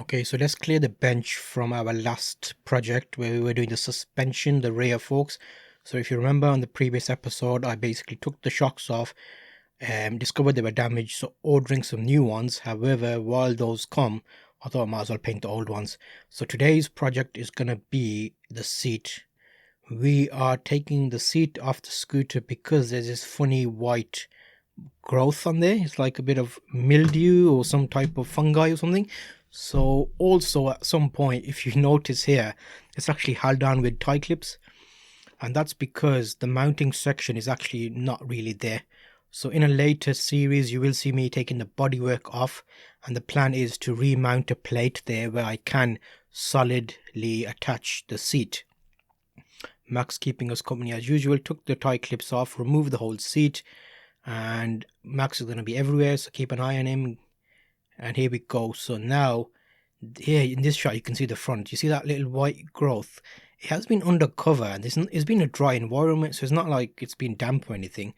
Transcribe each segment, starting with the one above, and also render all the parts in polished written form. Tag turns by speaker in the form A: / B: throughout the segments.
A: Okay, so let's clear the bench from our last project where we were doing the suspension, the rear forks. So if you remember on the previous episode, I basically took the shocks off and discovered they were damaged, so ordering some new ones. However, while those come, I thought I might as well paint the old ones. So today's project is going to be the seat. We are taking the seat off the scooter because there's this funny white growth on there. It's like a bit of mildew or some type of fungi or something. So also at some point, if you notice here, it's actually held down with tie clips, and that's because the mounting section is actually not really there. So in a later series, you will see me taking the bodywork off, and the plan is to remount a plate there where I can solidly attach the seat. Max, keeping us company as usual, took the tie clips off, removed the whole seat, and Max is going to be everywhere, so keep an eye on him. And here we go. So now here in this shot you can see the front. You see that little white growth? It has been undercover, and it's been a dry environment, so it's not like it's been damp or anything.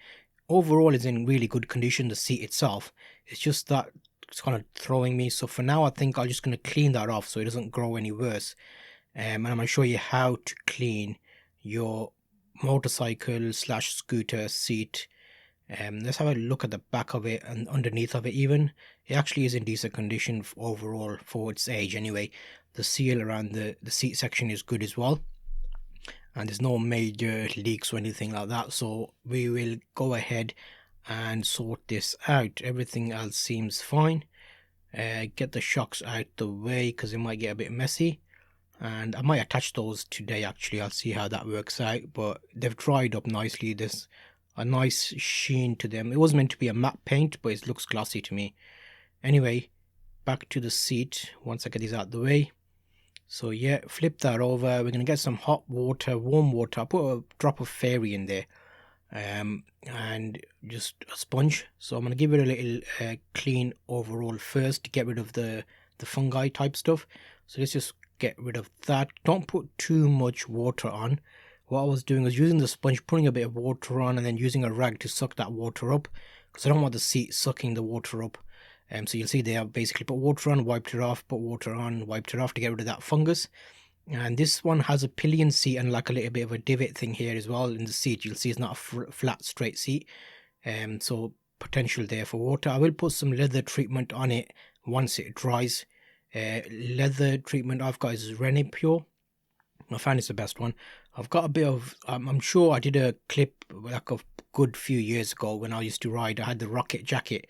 A: Overall it's in really good condition, the seat itself. It's just that it's kind of throwing me. So for now I think I'm just going to clean that off so it doesn't grow any worse. And I'm going to show you how to clean your motorcycle slash scooter seat. Let's have a look at the back of it and underneath of it even. It actually is in decent condition overall for its age anyway. The seal around the seat section is good as well. And there's no major leaks or anything like that. So we will go ahead and sort this out. Everything else seems fine. Get the shocks out the way because it might get a bit messy. And I might attach those today actually. I'll see how that works out. But they've dried up nicely. There's a nice sheen to them. It was meant to be a matte paint, but it looks glossy to me. Anyway, back to the seat once I get these out the way. So yeah, flip that over. We're going to get some hot water, warm water. I'll put a drop of fairy in there. And just a sponge. So I'm going to give it a little clean overall first to get rid of the fungi type stuff. So let's just get rid of that. Don't put too much water on. What I was doing was using the sponge, putting a bit of water on, and then using a rag to suck that water up, because I don't want the seat sucking the water up. So you'll see there, I've basically put water on, wiped it off, put water on, wiped it off to get rid of that fungus. And this one has a pillion seat and like a little bit of a divot thing here as well in the seat. You'll see it's not a flat straight seat. So potential there for water. I will put some leather treatment on it once it dries. Leather treatment I've got is Rene Pure. I found it's the best one. I've got a bit of, I'm sure I did a clip like a good few years ago when I used to ride. I had the rocket jacket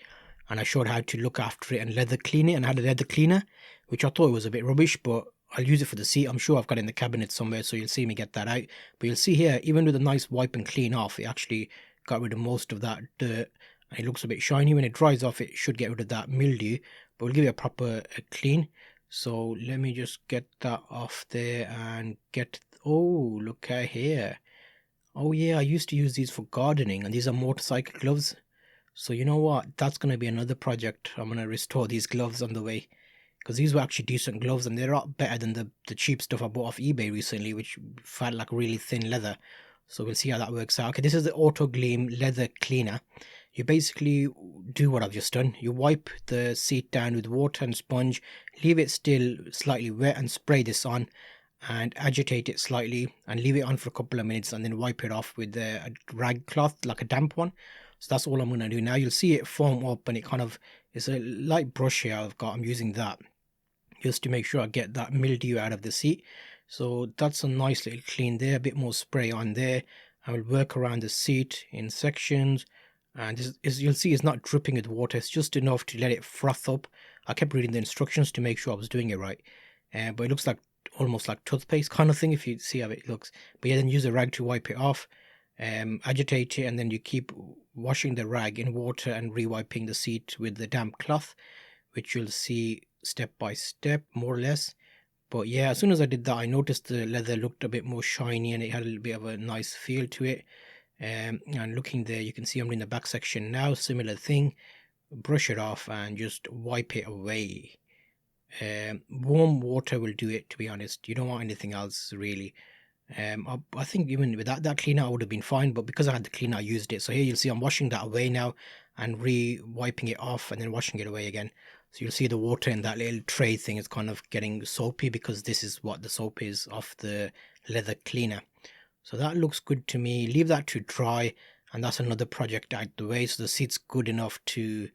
A: and I showed how to look after it and leather clean it, and I had a leather cleaner, which I thought was a bit rubbish, but I'll use it for the seat. I'm sure I've got it in the cabinet somewhere, so you'll see me get that out. But you'll see here, even with a nice wipe and clean off, it actually got rid of most of that dirt, and it looks a bit shiny. When it dries off, it should get rid of that mildew, but we'll give it a proper clean. So let me just get that off there and get, oh, look at here. Oh yeah, I used to use these for gardening, and these are motorcycle gloves. So you know what, that's going to be another project. I'm going to restore these gloves on the way, because these were actually decent gloves, and they're a lot better than the cheap stuff I bought off eBay recently, which felt like really thin leather. So we'll see how that works out. Okay, this is the Auto Gleam leather cleaner. You basically do what I've just done. You wipe the seat down with water and sponge, leave it still slightly wet, and spray this on and agitate it slightly and leave it on for a couple of minutes, and then wipe it off with a rag cloth, like a damp one. So that's all I'm going to do now. You'll see it foam up, and it kind of, it's a light brush here I've got. I'm using that just to make sure I get that mildew out of the seat. So that's a nice little clean there. A bit more spray on there. I will work around the seat in sections. And this is, you'll see it's not dripping with water. It's just enough to let it froth up. I kept reading the instructions to make sure I was doing it right. But it looks like almost like toothpaste kind of thing if you see how it looks. But yeah, then use a rag to wipe it off. Agitate it, and then you keep washing the rag in water and re-wiping the seat with the damp cloth, which you'll see step by step more or less. But yeah, as soon as I did that, I noticed the leather looked a bit more shiny and it had a little bit of a nice feel to it. And looking there, you can see I'm in the back section now. Similar thing. Brush it off and just wipe it away. Warm water will do it, to be honest. You don't want anything else really. I think even with that cleaner I would have been fine, but because I had the cleaner I used it. So here you'll see I'm washing that away now and re-wiping it off and then washing it away again. So you'll see the water in that little tray thing is kind of getting soapy, because this is what the soap is of the leather cleaner. So that looks good to me. Leave that to dry, and that's another project out the way. So the seat's good enough to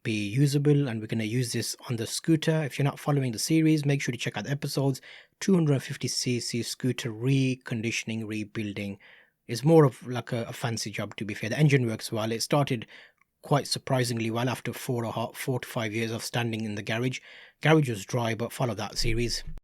A: be usable, and we're going to use this on the scooter. If you're not following the series, make sure to check out the episodes. 250cc scooter reconditioning, rebuilding is more of like a fancy job, to be fair. The engine works well. It started quite surprisingly well after 4 to 5 years of standing in the garage. Garage was dry, but follow that series.